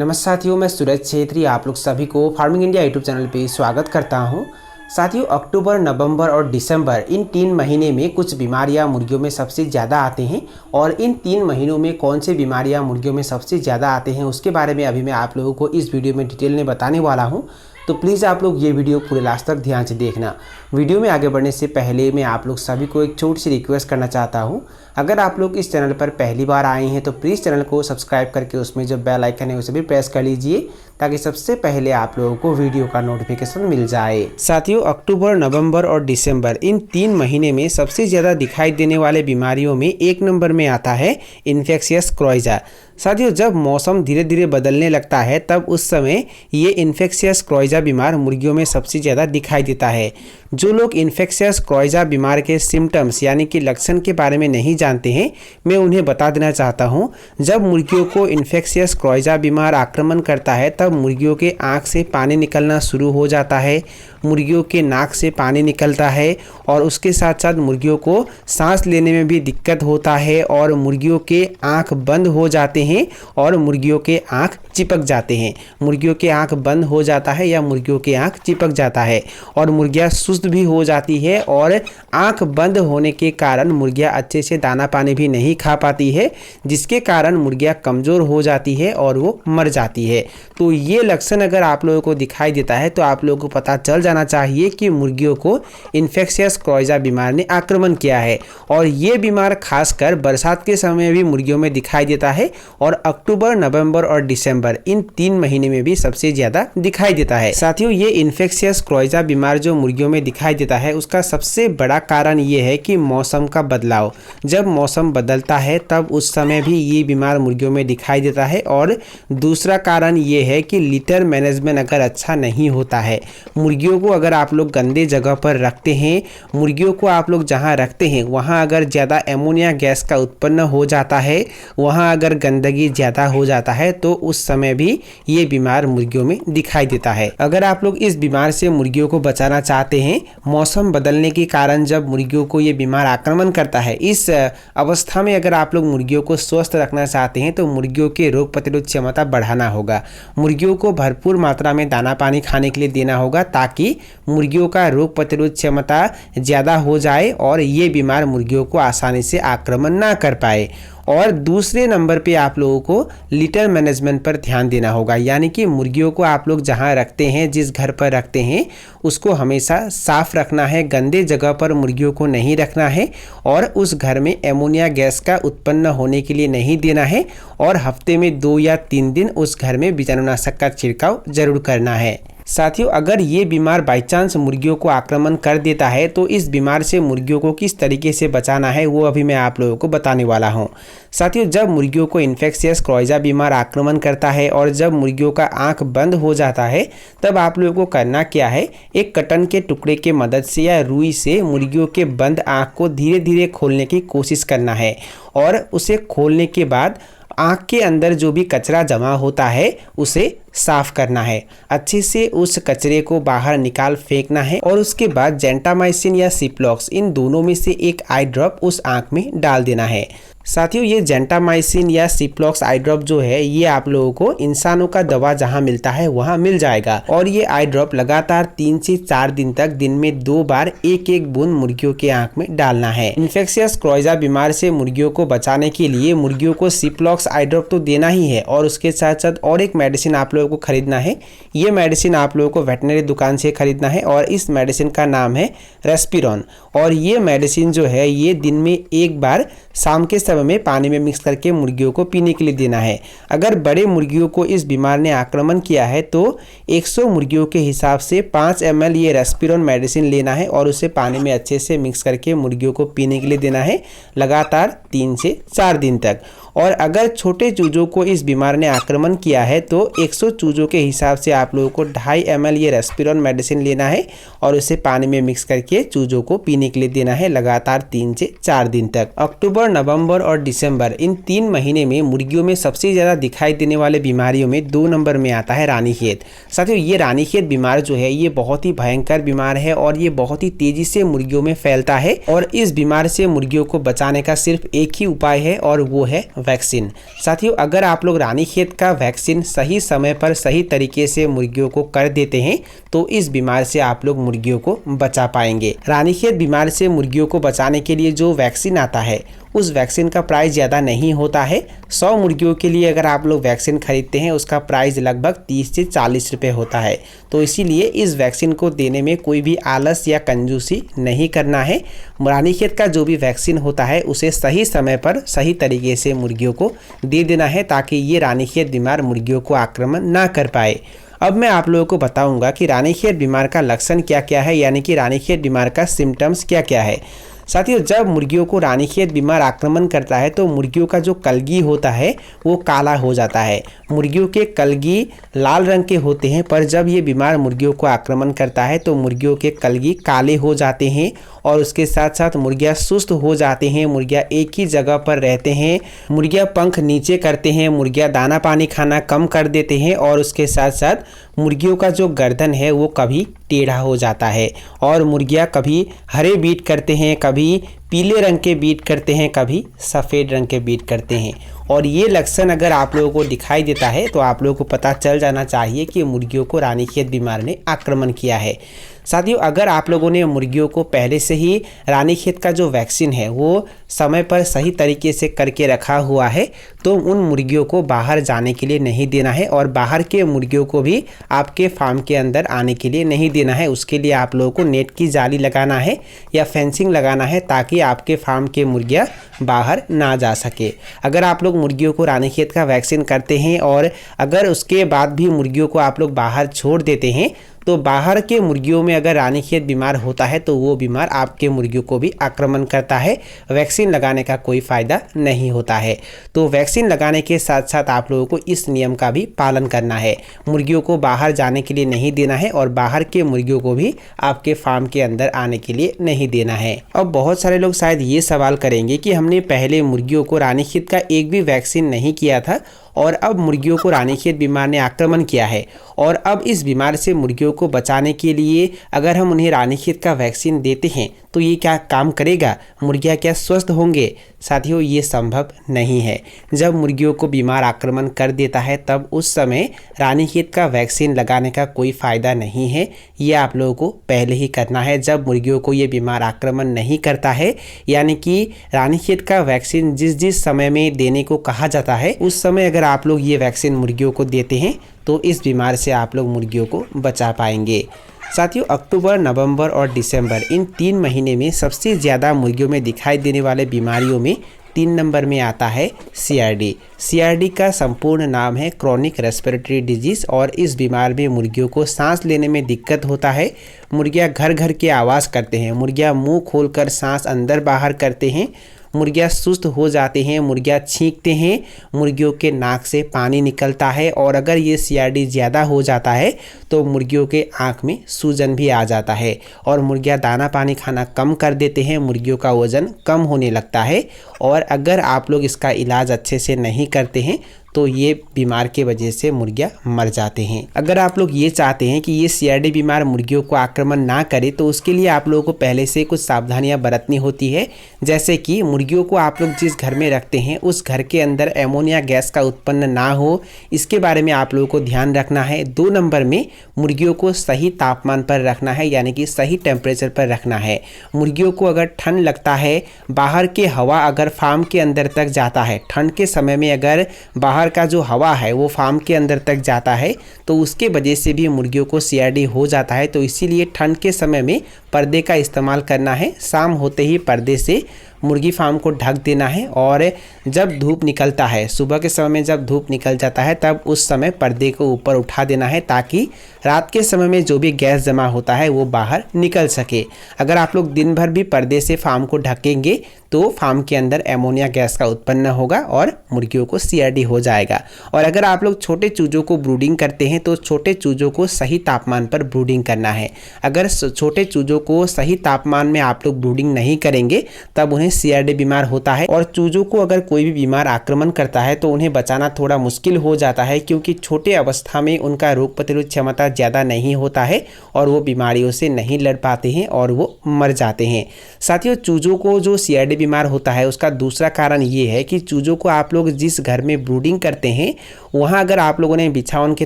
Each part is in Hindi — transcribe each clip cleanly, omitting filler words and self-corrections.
नमस्कार साथियों, मैं सूरज छेत्री आप लोग सभी को फार्मिंग इंडिया यूट्यूब चैनल पे स्वागत करता हूं। साथियों, अक्टूबर, नवंबर और दिसंबर इन 3 महीने में कुछ बीमारियां मुर्गियों में सबसे ज़्यादा आते हैं और इन 3 महीनों में कौन से बीमारियां मुर्गियों में सबसे ज़्यादा आते हैं उसके बारे में अभी मैं आप लोगों को इस वीडियो में डिटेल में बताने वाला हूँ। तो प्लीज़ आप लोग ये वीडियो पूरे लास्ट तक ध्यान से देखना। वीडियो में आगे बढ़ने से पहले मैं आप लोग सभी को एक छोटी सी रिक्वेस्ट करना चाहता हूँ। अगर आप लोग इस चैनल पर पहली बार आए हैं तो प्लीज़ चैनल को सब्सक्राइब करके उसमें जो बेल आइकन है उसे भी प्रेस कर लीजिए ताकि सबसे पहले आप लोगों को वीडियो का नोटिफिकेशन मिल जाए। साथियों, अक्टूबर, नवंबर और दिसंबर इन 3 महीने में सबसे ज़्यादा दिखाई देने वाले बीमारियों में 1 नंबर में आता है इन्फेक्शियस क्रोइजा। साथियों, जब मौसम धीरे धीरे बदलने लगता है तब उस समय ये इन्फेक्शियस क्रोइजा बीमार मुर्गियों में सबसे ज़्यादा दिखाई देता है। जो लोग इन्फेक्शियस क्रोइजा बीमार के सिम्टम्स यानी कि लक्षण के बारे में नहीं जानते हैं, मैं उन्हें बता देना चाहता हूं। जब मुर्गियों को इन्फेक्शियस क्रोइजा बीमार आक्रमण करता है तब मुर्गियों के आँख से पानी निकलना शुरू हो जाता है, मुर्गियों के नाक से पानी निकलता है और उसके साथ साथ मुर्गियों को सांस लेने में भी दिक्कत होता है और मुर्गियों के आँख बंद हो जाते हैं और मुर्गियों के आँख चिपक जाते हैं। मुर्गियों के आँख बंद हो जाता है या मुर्गियों के आँख चिपक जाता है और मुर्गियाँ सुस्त भी हो जाती है और आँख बंद होने के कारण मुर्गियाँ अच्छे से दाना पानी भी नहीं खा पाती है, जिसके कारण मुर्गियाँ कमज़ोर हो जाती है और वो मर जाती है। तो ये लक्षण अगर आप लोगों को दिखाई देता है तो आप लोगों को पता चल जाना चाहिए कि मुर्गियों को इन्फेक्शियस क्रोइजा बीमार ने आक्रमण किया है। और ये बीमार खासकर बरसात के समय भी मुर्गियों में दिखाई देता है और अक्टूबर, नवंबर और दिसंबर इन 3 महीने में भी सबसे ज़्यादा दिखाई देता है। साथियों, ये इन्फेक्शियस क्रोइजा बीमार जो मुर्गियों में दिखाई देता है उसका सबसे बड़ा कारण ये है कि मौसम का बदलाव। जब मौसम बदलता है तब उस समय भी ये बीमार मुर्गियों में दिखाई देता है। और दूसरा कारण ये है कि लिटर मैनेजमेंट अगर अच्छा नहीं होता है, मुर्गियों को अगर आप लोग गंदे जगह पर रखते हैं, मुर्गियों को आप लोग जहाँ रखते हैं वहाँ अगर ज़्यादा एमोनिया गैस का उत्पन्न हो जाता है, वहाँ अगर गंदगी ज़्यादा हो जाता है तो उस समय भी ये बीमार मुर्गियों में दिखाई देता है। अगर आप लोग इस बीमार से मुर्गियों को बचाना चाहते हैं, मौसम बदलने के कारण जब मुर्गियों को ये बीमार आक्रमण करता है, इस अवस्था में अगर आप लोग मुर्गियों को स्वस्थ रखना चाहते हैं तो मुर्गियों के रोग प्रतिरोध क्षमता बढ़ाना होगा। मुर्गियों को भरपूर मात्रा में दाना पानी खाने के लिए देना होगा ताकि मुर्गियों का रोग प्रतिरोध क्षमता ज़्यादा हो जाए और ये बीमार मुर्गियों को आसानी से आक्रमण ना कर पाए। और दूसरे नंबर पे आप लोगों को लिटर मैनेजमेंट पर ध्यान देना होगा, यानी कि मुर्गियों को आप लोग जहां रखते हैं, जिस घर पर रखते हैं, उसको हमेशा साफ रखना है, गंदे जगह पर मुर्गियों को नहीं रखना है और उस घर में एमोनिया गैस का उत्पन्न होने के लिए नहीं देना है और हफ्ते में 2 या 3 दिन उस घर में बीजाणुनाशक का छिड़काव जरूर करना है। साथियों, अगर ये बीमार बाई चांस मुर्गियों को आक्रमण कर देता है तो इस बीमार से मुर्गियों को किस तरीके से बचाना है वो अभी मैं आप लोगों को बताने वाला हूँ। साथियों, जब मुर्गियों को इन्फेक्शियस क्रोइजा बीमार आक्रमण करता है और जब मुर्गियों का आंख बंद हो जाता है तब आप लोगों को करना क्या है, एक कटन के टुकड़े के मदद से या रुई से मुर्गियों के बंद आँख को धीरे धीरे खोलने की कोशिश करना है और उसे खोलने के बाद आँख के अंदर जो भी कचरा जमा होता है उसे साफ करना है। अच्छे से उस कचरे को बाहर निकाल फेंकना है और उसके बाद जेंटामाइसिन या सिप्लॉक्स इन दोनों में से एक आई ड्रॉप उस आँख में डाल देना है। साथियों, ये जेंटामाइसिन या सिप्लॉक्स आई ड्रॉप जो है ये आप लोगों को इंसानों का दवा जहां मिलता है वहां मिल जाएगा और ये आई ड्रॉप लगातार 3 से 4 दिन तक दिन में 2 बार एक बूंद मुर्गियों के आंख में डालना है। इन्फेक्शियस क्रोइजा बीमार से मुर्गियों को बचाने के लिए मुर्गियों को सिप्लॉक्स आई ड्रॉप तो देना ही है और उसके साथ साथ और एक मेडिसिन आप लोगों को खरीदना है। ये मेडिसिन आप लोगों को वेटनरी दुकान से खरीदना है और इस मेडिसिन का नाम है रेस्पिरॉन। और ये मेडिसिन जो है ये दिन में 1 बार शाम के समय में पानी में मिक्स करके मुर्गियों को पीने के लिए देना है। अगर बड़े मुर्गियों को इस बीमार ने आक्रमण किया है तो 100 मुर्गियों के हिसाब से 5 ml ये रेस्पिरॉन मेडिसिन लेना है और उसे पानी में अच्छे से मिक्स करके मुर्गियों को पीने के लिए देना है लगातार 3 से 4 दिन तक। और अगर छोटे चूजों को इस बीमार ने आक्रमण किया है तो 100 चूजों के हिसाब से आप लोगों को 2.5 ml ये रेस्पिरॉन मेडिसिन लेना है और उसे पानी में मिक्स करके चूजों को पीने के लिए देना है लगातार 3 से 4 दिन तक। अक्टूबर, नवंबर और दिसंबर इन 3 महीने में मुर्गियों में सबसे ज़्यादा दिखाई देने वाले बीमारियों में 2 नंबर में आता है रानीखेत। साथियों, ये रानीखेत बीमार जो है ये बहुत ही भयंकर बीमार है और ये बहुत ही तेजी से मुर्गियों में फैलता है और इस बीमार से मुर्गियों को बचाने का सिर्फ एक ही उपाय है और वो है वैक्सीन। साथियों, अगर आप लोग रानीखेत का वैक्सीन सही समय पर सही तरीके से मुर्गियों को कर देते हैं तो इस बीमारी से आप लोग मुर्गियों को बचा पाएंगे। रानीखेत बीमारी से मुर्गियों को बचाने के लिए जो वैक्सीन आता है उस वैक्सीन का प्राइस ज़्यादा नहीं होता है। 100 मुर्गियों के लिए अगर आप लोग वैक्सीन खरीदते हैं उसका प्राइस लगभग 30 से 40 रुपये होता है। तो इसीलिए इस वैक्सीन को देने में कोई भी आलस या कंजूसी नहीं करना है। रानीखेत का जो भी वैक्सीन होता है उसे सही समय पर सही तरीके से मुर्गियों को दे देना है ताकि ये रानीखेत बीमार मुर्गियों को आक्रमण ना कर पाए। अब मैं आप लोगों को बताऊंगा कि रानीखेत बीमार का लक्षण क्या क्या है, यानी कि रानीखेत बीमार का सिम्टम्स क्या क्या है। साथियों, जब मुर्गियों को रानीखेत बीमार आक्रमण करता है तो मुर्गियों का जो कलगी होता है वो काला हो जाता है। मुर्गियों के कलगी लाल रंग के होते हैं, पर जब ये बीमार मुर्गियों को आक्रमण करता है तो मुर्गियों के कलगी काले हो जाते हैं और उसके साथ साथ मुर्गियाँ सुस्त हो जाते हैं। मुर्गियाँ एक ही जगह पर रहते हैं, मुर्गियाँ पंख नीचे करते हैं, मुर्गियाँ दाना पानी खाना कम कर देते हैं और उसके साथ साथ मुर्गियों का जो गर्दन है वो कभी टेढ़ा हो जाता है और मुर्गियाँ कभी हरे बीट करते हैं, कभी पीले रंग के बीट करते हैं, कभी सफ़ेद रंग के बीट करते हैं। और ये लक्षण अगर आप लोगों को दिखाई देता है तो आप लोगों को पता चल जाना चाहिए कि मुर्गियों को रानीखेत बीमार ने आक्रमण किया है। साथियों, अगर आप लोगों ने मुर्गियों को पहले से ही रानीखेत का जो वैक्सीन है वो समय पर सही तरीके से करके रखा हुआ है तो उन मुर्गियों को बाहर जाने के लिए नहीं देना है और बाहर के मुर्गियों को भी आपके फार्म के अंदर आने के लिए नहीं देना है। उसके लिए आप लोगों को नेट की जाली लगाना है या फेंसिंग लगाना है ताकि आपके फार्म के मुर्गियाँ बाहर ना जा सके। अगर आप लोग मुर्गियों को रानीखेत का वैक्सीन करते हैं और अगर उसके बाद भी मुर्गियों को आप लोग बाहर छोड़ देते हैं तो बाहर के मुर्गियों में अगर रानीखेत बीमार होता है तो वो बीमार आपके मुर्गियों को भी आक्रमण करता है। वैक्सीन लगाने का कोई फ़ायदा नहीं होता है। तो वैक्सीन लगाने के साथ साथ आप लोगों को इस नियम का भी पालन करना है। मुर्गियों को बाहर जाने के लिए नहीं देना है और बाहर के मुर्गियों को भी आपके फार्म के अंदर आने के लिए नहीं देना है। अब बहुत सारे लोग शायद ये सवाल करेंगे कि हमने पहले मुर्गियों को रानीखेत का एक भी वैक्सीन नहीं किया था और अब मुर्गियों को रानीखेत बीमार ने आक्रमण किया है और अब इस बीमार से मुर्गियों को बचाने के लिए अगर हम उन्हें रानीखेत का वैक्सीन देते हैं तो ये क्या काम करेगा, मुर्गियाँ क्या स्वस्थ होंगे? साथियों, ये संभव नहीं है। जब मुर्गियों को बीमार आक्रमण कर देता है तब उस समय रानीखेत का वैक्सीन लगाने का कोई फ़ायदा नहीं है। ये आप लोगों को पहले ही करना है जब मुर्गियों को ये बीमार आक्रमण नहीं करता है, यानी कि रानीखेत का वैक्सीन जिस समय में देने को कहा जाता है उस समय अगर आप लोग ये वैक्सीन मुर्गियों को देते हैं तो इस बीमार से आप लोग मुर्गियों को बचा पाएंगे। साथियों, अक्टूबर, नवंबर और दिसंबर इन 3 महीने में सबसे ज़्यादा मुर्गियों में दिखाई देने वाले बीमारियों में 3 नंबर में आता है CRD। CRD का संपूर्ण नाम है क्रॉनिक रेस्पिरेटरी डिजीज़ और इस बीमार में मुर्गियों को सांस लेने में दिक्कत होता है। मुर्गियाँ घर घर के आवाज़ करते हैं, मुर्गियाँ मुंह खोलकर सांस अंदर बाहर करते हैं, मुर्गियाँ सुस्त हो जाते हैं, मुर्गियाँ छींकते हैं, मुर्गियों के नाक से पानी निकलता है और अगर ये CRD ज़्यादा हो जाता है तो मुर्गियों के आँख में सूजन भी आ जाता है और मुर्गियाँ दाना पानी खाना कम कर देते हैं, मुर्गियों का वज़न कम होने लगता है और अगर आप लोग इसका इलाज अच्छे से नहीं करते हैं तो ये बीमार के वजह से मुर्गियाँ मर जाते हैं। अगर आप लोग ये चाहते हैं कि ये CRD बीमार मुर्गियों को आक्रमण ना करे तो उसके लिए आप लोगों को पहले से कुछ सावधानियां बरतनी होती है, जैसे कि मुर्गियों को आप लोग जिस घर में रखते हैं उस घर के अंदर एमोनिया गैस का उत्पन्न ना हो, इसके बारे में आप लोगों को ध्यान रखना है। 2 नंबर में मुर्गियों को सही तापमान पर रखना है, यानी कि सही टेम्परेचर पर रखना है। मुर्गियों को अगर ठंड लगता है, बाहर के हवा अगर फार्म के अंदर तक जाता है, ठंड के समय में अगर बाहर का जो हवा है वो फार्म के अंदर तक जाता है तो उसके वजह से भी मुर्गियों को CRD हो जाता है। तो इसीलिए ठंड के समय में पर्दे का इस्तेमाल करना है। शाम होते ही पर्दे से मुर्गी फार्म को ढक देना है और जब धूप निकलता है, सुबह के समय में जब धूप निकल जाता है तब उस समय पर्दे को ऊपर उठा देना है ताकि रात के समय में जो भी गैस जमा होता है वो बाहर निकल सके। अगर आप लोग दिन भर भी पर्दे से फार्म को ढकेंगे तो फार्म के अंदर एमोनिया गैस का उत्पन्न होगा और मुर्गियों को CRD हो जाएगा। और अगर आप लोग छोटे चूजों को ब्रूडिंग करते हैं तो छोटे चूजों को सही तापमान पर ब्रूडिंग करना है। अगर छोटे चूजों को सही तापमान में आप लोग ब्रूडिंग नहीं करेंगे तब उन्हें CRD बीमार होता है और चूजों को अगर कोई भी बीमार आक्रमण करता है तो उन्हें बचाना थोड़ा मुश्किल हो जाता है, क्योंकि छोटे अवस्था में उनका रोग प्रतिरोध क्षमता ज़्यादा नहीं होता है और वो बीमारियों से नहीं लड़ पाते हैं और वो मर जाते हैं। साथियों, चूजों को जो CRD बीमार होता है उसका दूसरा कारण ये है कि चूज़ों को आप लोग जिस घर में ब्रूडिंग करते हैं वहाँ अगर आप लोगों ने बिछावन के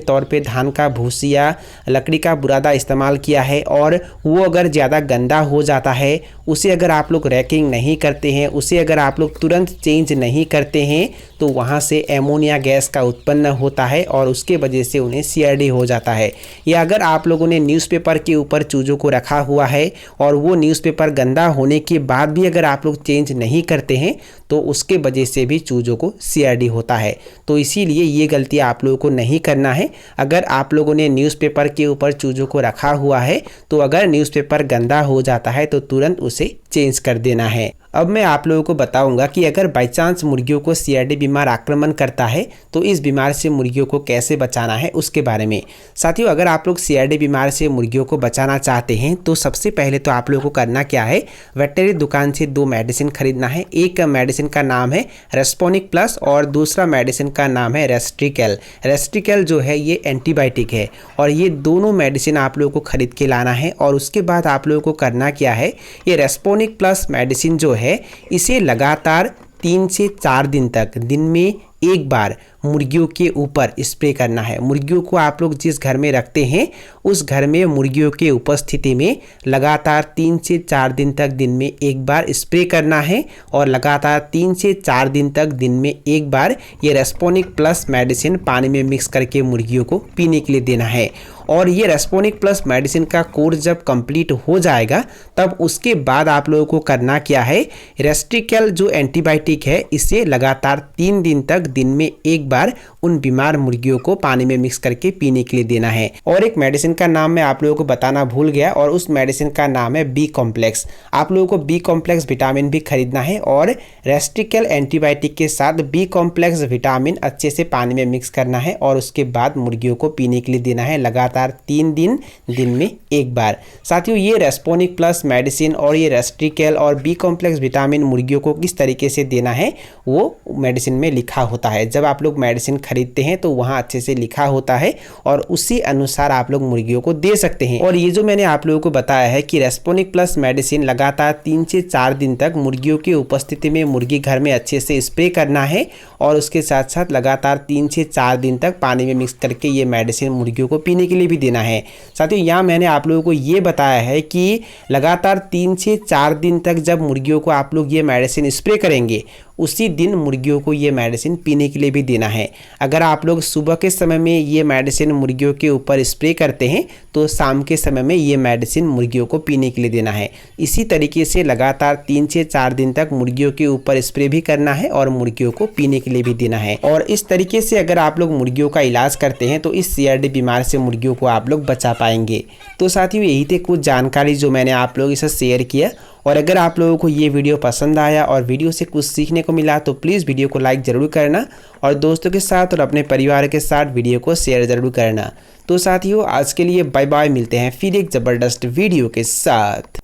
तौर पे धान का भूसी या लकड़ी का बुरादा इस्तेमाल किया है और वो अगर ज़्यादा गंदा हो जाता है, उसे अगर आप लोग रैकिंग नहीं करते हैं, उसे अगर आप लोग तुरंत चेंज नहीं करते हैं तो वहाँ से एमोनिया गैस का उत्पन्न होता है और उसके वजह से उन्हें CRD हो जाता है। या अगर आप लोगों ने न्यूज़पेपर के ऊपर चूज़ों को रखा हुआ है और वो न्यूज़पेपर गंदा होने के बाद भी अगर आप लोग चेंज नहीं करते हैं तो उसके वजह से भी चूज़ों को CRD होता है। तो इसीलिए ये गलती आप लोगों को नहीं करना है। अगर आप लोगों ने न्यूज़पेपर के ऊपर चूज़ों को रखा हुआ है तो अगर न्यूज़पेपर गंदा हो जाता है तो तुरंत उसे चेंज कर देना है। अब मैं आप लोगों को बताऊंगा कि अगर बाई चांस मुर्गियों को CRD बीमार आक्रमण करता है तो इस बीमार से मुर्गियों को कैसे बचाना है उसके बारे में। साथियों, अगर आप लोग CRD बीमार से मुर्गियों को बचाना चाहते हैं तो सबसे पहले तो आप लोगों को करना क्या है, वेटनरी दुकान से 2 मेडिसिन खरीदना है। एक मेडिसिन का नाम है रेस्पोनिक प्लस और दूसरा मेडिसिन का नाम है रेस्ट्रिकेल। रेस्ट्रिकेल जो है ये एंटीबायोटिक है और ये दोनों मेडिसिन आप लोगों को खरीद के लाना है। और उसके बाद आप लोगों को करना क्या है, ये रेस्पोनिक प्लस मेडिसिन जो है इसे लगातार 3 से 4 दिन तक दिन में एक बार मुर्गियों के ऊपर स्प्रे करना है। मुर्गियों को आप लोग जिस घर में रखते हैं उस घर में मुर्गियों के उपस्थिति में लगातार 3 से 4 दिन तक दिन में एक बार स्प्रे करना है और लगातार 3 से 4 दिन तक दिन में एक बार ये रेस्पोनिक प्लस मेडिसिन पानी में मिक्स करके मुर्गियों को पीने के लिए देना है। और ये रेस्पोनिक प्लस मेडिसिन का कोर्स जब कंप्लीट हो जाएगा तब उसके बाद आप लोगों को करना क्या है, रेस्ट्रिकेल जो एंटीबायोटिक है इसे लगातार 3 दिन तक दिन में एक बार उन बीमार मुर्गियों को पानी में मिक्स करके पीने के लिए देना है। और एक मेडिसिन का नाम मैं आप लोगों को बताना भूल गया और उस मेडिसिन का नाम है B कॉम्प्लेक्स। आप लोगों को B कॉम्प्लेक्स विटामिन भी खरीदना है और रेस्ट्रिकेल एंटीबायोटिक के साथ B कॉम्प्लेक्स विटामिन अच्छे से पानी में मिक्स करना है और उसके बाद मुर्गियों को पीने के लिए देना है लगातार 3 दिन दिन में एक बार। साथियों, ये रेस्पोनिक प्लस मेडिसिन और ये रेस्ट्रिकेल और B कॉम्प्लेक्स विटामिन मुर्गियों को किस तरीके से देना है वो मेडिसिन में लिखा होता है। जब आप लोग मेडिसिन खरीदते हैं तो वहाँ अच्छे से लिखा होता है और उसी अनुसार आप लोग मुर्गियों को दे सकते हैं। और ये जो मैंने आप लोगों को बताया है कि रेस्पोनिक प्लस मेडिसिन लगातार 3 से 4 दिन तक मुर्गियों की उपस्थिति में मुर्गी घर में अच्छे से स्प्रे करना है और उसके साथ साथ लगातार 3 से 4 दिन तक पानी में मिक्स करके ये मेडिसिन मुर्गियों को पीने के लिए भी देना है। साथियों, यहाँ मैंने आप लोगों को ये बताया है कि लगातार 3 से 4 दिन तक जब मुर्गियों को आप लोग ये मेडिसिन स्प्रे करेंगे उसी दिन मुर्गियों को ये मेडिसिन पीने के लिए भी देना है। अगर आप लोग सुबह के समय में ये मेडिसिन मुर्गियों के ऊपर स्प्रे करते हैं तो शाम के समय में ये मेडिसिन मुर्गियों को पीने के लिए देना है। इसी तरीके से लगातार 3 से 4 दिन तक मुर्गियों के ऊपर स्प्रे भी करना है और मुर्गियों को पीने के लिए भी देना है। और इस तरीके से अगर आप लोग मुर्गियों का इलाज करते हैं तो इस CRD बीमार से मुर्गियों को आप लोग बचा पाएंगे। तो साथियों, यही थे कुछ जानकारी जो मैंने आप लोगों के साथ शेयर किया। और अगर आप लोगों को ये वीडियो पसंद आया और वीडियो से कुछ सीखने को मिला तो प्लीज़ वीडियो को लाइक ज़रूर करना और दोस्तों के साथ और अपने परिवार के साथ वीडियो को शेयर ज़रूर करना। तो साथियों, आज के लिए बाय बाय, मिलते हैं फिर एक ज़बरदस्त वीडियो के साथ।